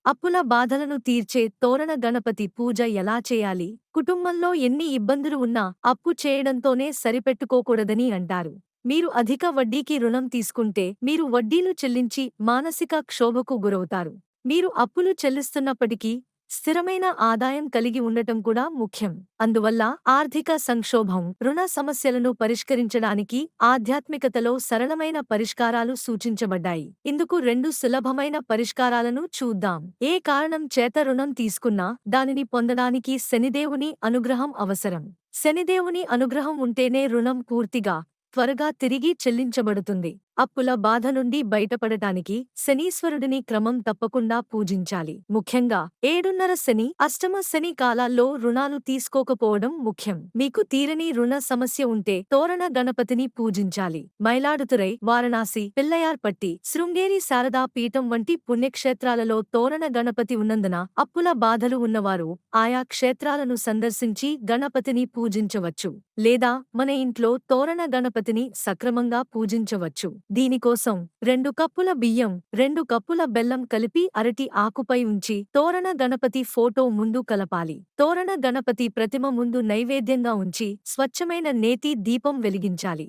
అప్పుల బాధలను తీర్చే తోరణ గణపతి పూజ ఎలా చేయాలి? కుటుంబంలో ఎన్ని ఇబ్బందులు ఉన్నా అప్పు చేయడంతోనే సరిపెట్టుకోకూడదని అంటారు. మీరు అధిక వడ్డీకి రుణం తీసుకుంటే మీరు వడ్డీలు చెల్లించి మానసిక క్షోభకు గురవుతారు. మీరు అప్పులు చెల్లిస్తున్నప్పటికీ స్థిరమైన ఆదాయం కలిగి ఉండటం కూడా ముఖ్యం. అందువల్ల ఆర్థిక సంక్షోభం, రుణ సమస్యలను పరిష్కరించడానికి ఆధ్యాత్మికతలో సరళమైన పరిష్కారాలు సూచించబడ్డాయి. ఇందుకు రెండు సులభమైన పరిష్కారాలను చూద్దాం. ఏ కారణం చేత రుణం తీసుకున్నా దానిని పొందడానికి శనిదేవుని అనుగ్రహం అవసరం. శనిదేవుని అనుగ్రహం ఉంటేనే రుణం పూర్తిగా, త్వరగా తిరిగి చెల్లించబడుతుంది. అప్పుల బాధ నుండి బయటపడటానికి శనీశ్వరుడిని క్రమం తప్పకుండా పూజించాలి. ముఖ్యంగా 7.5 శని, అష్టమ శని కాలాల్లో రుణాలు తీసుకోకపోవడం ముఖ్యం. మీకు తీరని రుణ సమస్య ఉంటే తోరణ గణపతిని పూజించాలి. మైలాడుతురై, వారణాసి, పిల్లయార్పట్టి, శృంగేరి శారదా పీఠం వంటి పుణ్యక్షేత్రాలలో తోరణ గణపతి ఉన్నందున అప్పుల బాధలు ఉన్నవారు ఆయా క్షేత్రాలను సందర్శించి గణపతిని పూజించవచ్చు. లేదా మన ఇంట్లో తోరణ గణపతిని సక్రమంగా పూజించవచ్చు. దీనికోసం 2 కప్పుల బియ్యం, 2 కప్పుల బెల్లం కలిపి అరటి ఆకుపై ఉంచి తోరణ గణపతి ఫోటో ముందు కలపాలి. తోరణ గణపతి ప్రతిమ ముందు నైవేద్యంగా ఉంచి స్వచ్ఛమైన నేతి దీపం వెలిగించాలి.